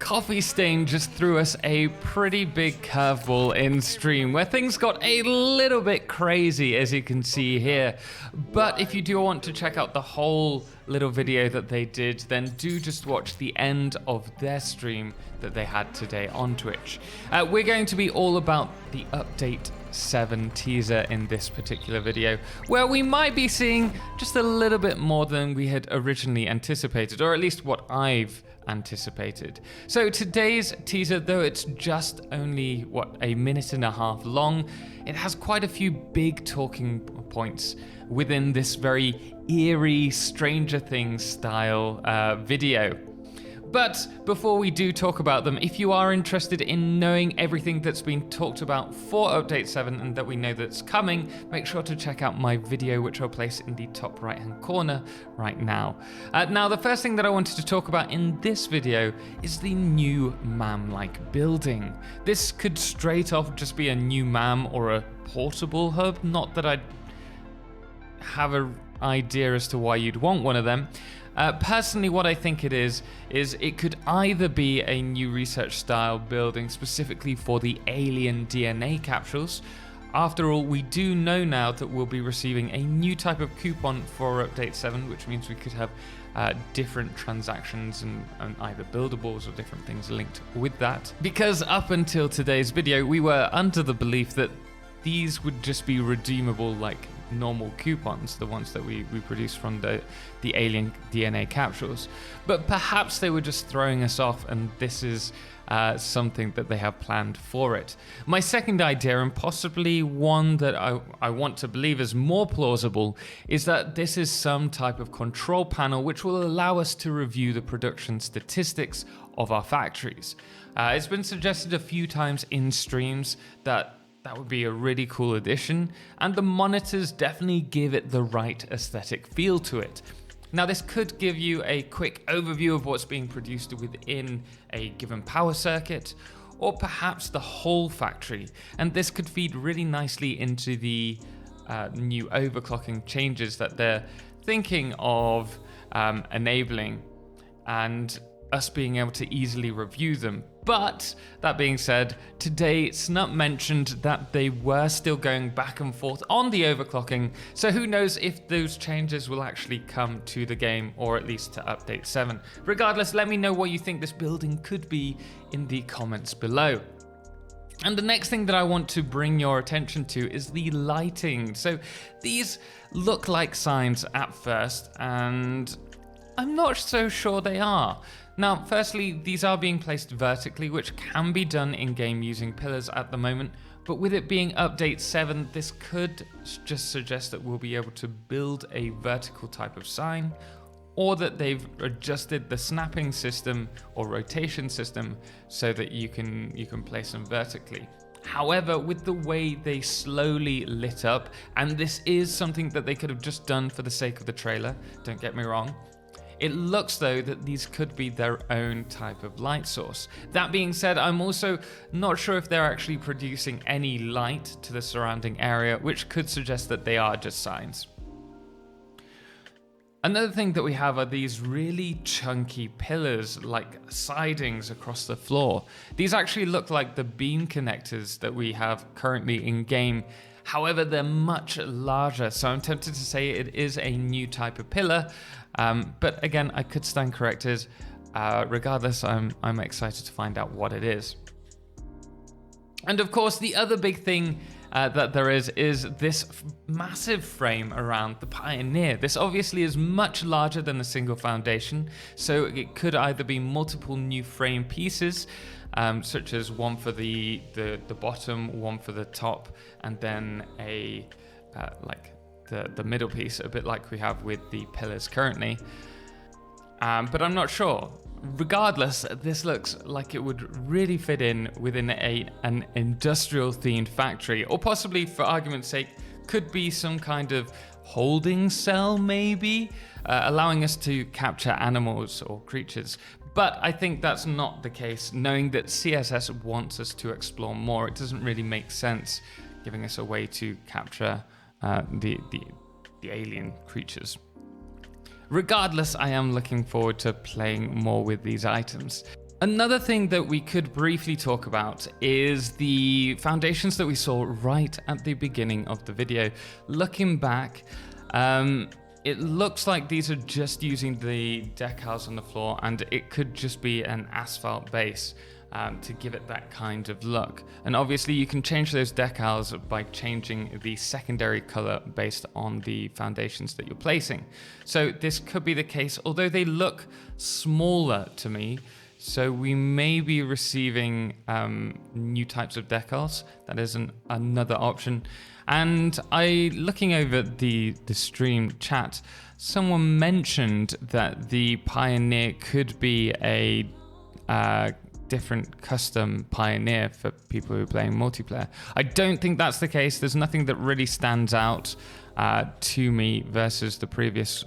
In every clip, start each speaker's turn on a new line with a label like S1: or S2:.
S1: coffee stain just threw us a pretty big curveball in stream where things got a little bit crazy, as you can see here. But if you do want to check out the whole little video that they did, then do just watch the end of their stream that they had today on Twitch. We're going to be all about the update 7 teaser in this particular video, where we might be seeing just a little bit more than we had originally anticipated, or at least what I've anticipated. So today's teaser, though it's just only a minute and a half long, it has quite a few big talking points within this very eerie Stranger Things style video. But before we do talk about them, if you are interested in knowing everything that's been talked about for Update 7 and that we know that's coming, make sure to check out my video, which I'll place in the top right-hand corner right now. Now, the first thing that I wanted to talk about in this video is the new MAM-like building. This could straight off just be a new MAM or a portable hub, not that I have an idea as to why you'd want one of them. Personally, what I think it is it could either be a new research style building specifically for the alien DNA capsules. After all, we do know now that we'll be receiving a new type of coupon for Update 7, which means we could have different transactions and either buildables or different things linked with that. Because up until today's video, we were under the belief that these would just be redeemable like normal coupons, the ones that we produce from the alien DNA capsules. But perhaps they were just throwing us off, and this is something that they have planned for it. My second idea, and possibly one that I want to believe is more plausible, is that this is some type of control panel which will allow us to review the production statistics of our factories. It's been suggested a few times in streams that would be a really cool addition, and the monitors definitely give it the right aesthetic feel to it. Now, this could give you a quick overview of what's being produced within a given power circuit, or perhaps the whole factory, and this could feed really nicely into the new overclocking changes that they're thinking of enabling, and us being able to easily review them. But that being said, today Snut mentioned that they were still going back and forth on the overclocking, so who knows if those changes will actually come to the game, or at least to Update 7. Regardless, let me know what you think this building could be in the comments below. And the next thing that I want to bring your attention to is the lighting. So these look like signs at first, and I'm not so sure they are. Now, firstly, these are being placed vertically, which can be done in-game using pillars at the moment, but with it being Update 7, this could just suggest that we'll be able to build a vertical type of sign, or that they've adjusted the snapping system or rotation system so that you can place them vertically. However, with the way they slowly lit up, and this is something that they could have just done for the sake of the trailer, don't get me wrong, it looks though that these could be their own type of light source. That being said, I'm also not sure if they're actually producing any light to the surrounding area, which could suggest that they are just signs. Another thing that we have are these really chunky pillars, like sidings across the floor. These actually look like the beam connectors that we have currently in game. However, they're much larger, so I'm tempted to say it is a new type of pillar. But again, I could stand corrected. Regardless, I'm excited to find out what it is. And of course, the other big thing that there is this massive frame around the Pioneer. This obviously is much larger than a single foundation, so it could either be multiple new frame pieces, such as one for the bottom, one for the top, and then a the middle piece, a bit like we have with the pillars currently. But I'm not sure. Regardless, this looks like it would really fit in within an industrial themed factory, or possibly, for argument's sake, could be some kind of holding cell maybe, allowing us to capture animals or creatures. But I think that's not the case, knowing that CSS wants us to explore more. It doesn't really make sense giving us a way to capture the alien creatures. Regardless, I am looking forward to playing more with these items. Another thing that we could briefly talk about is the foundations that we saw right at the beginning of the video. Looking back, it looks like these are just using the decals on the floor, and it could just be an asphalt base to give it that kind of look. And obviously you can change those decals by changing the secondary color based on the foundations that you're placing. So this could be the case, although they look smaller to me. So we may be receiving new types of decals. That is another option. And looking over the stream chat, someone mentioned that the Pioneer could be a different custom Pioneer for people who are playing multiplayer. I don't think that's the case. There's nothing that really stands out to me versus the previous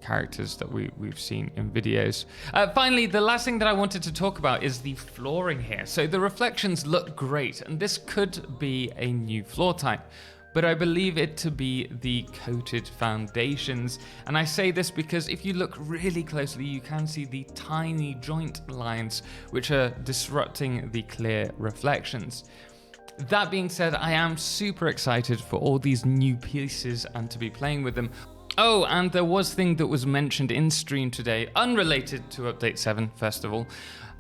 S1: characters that we've seen in videos. Finally, the last thing that I wanted to talk about is the flooring here. So the reflections look great, and this could be a new floor type, but I believe it to be the coated foundations. And I say this because if you look really closely, you can see the tiny joint lines which are disrupting the clear reflections. That being said, I am super excited for all these new pieces and to be playing with them. Oh, and there was a thing that was mentioned in stream today, unrelated to Update 7, first of all,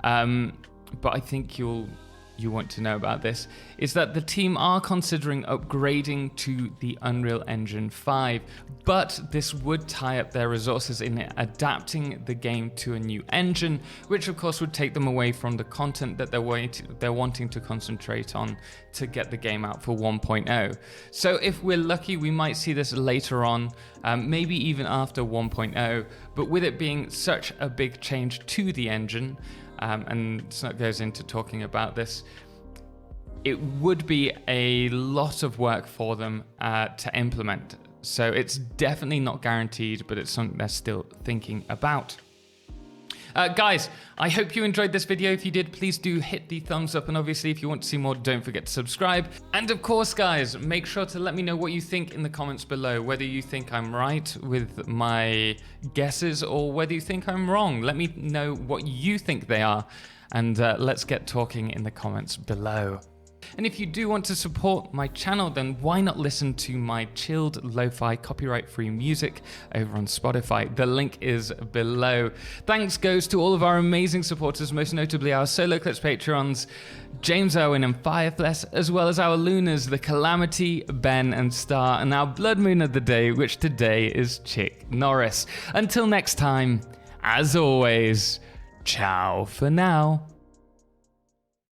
S1: but I think you want to know about this, is that the team are considering upgrading to the Unreal Engine 5, but this would tie up their resources in adapting the game to a new engine, which of course would take them away from the content that they're wanting to concentrate on to get the game out for 1.0. So if we're lucky, we might see this later on, maybe even after 1.0, but with it being such a big change to the engine, and Snook goes into talking about this, it would be a lot of work for them to implement. So it's definitely not guaranteed, but it's something they're still thinking about. Guys, I hope you enjoyed this video. If you did, please do hit the thumbs up. And obviously, if you want to see more, don't forget to subscribe. And of course, guys, make sure to let me know what you think in the comments below, whether you think I'm right with my guesses or whether you think I'm wrong. Let me know what you think they are. And let's get talking in the comments below. And if you do want to support my channel, then why not listen to my chilled lo-fi copyright-free music over on Spotify? The link is below. Thanks goes to all of our amazing supporters, most notably our TotalXclipse Patreons, James Owen and Firefless, as well as our Lunars, the Calamity, Ben and Star, and our Blood Moon of the day, which today is Chick Norris. Until next time, as always, ciao for now.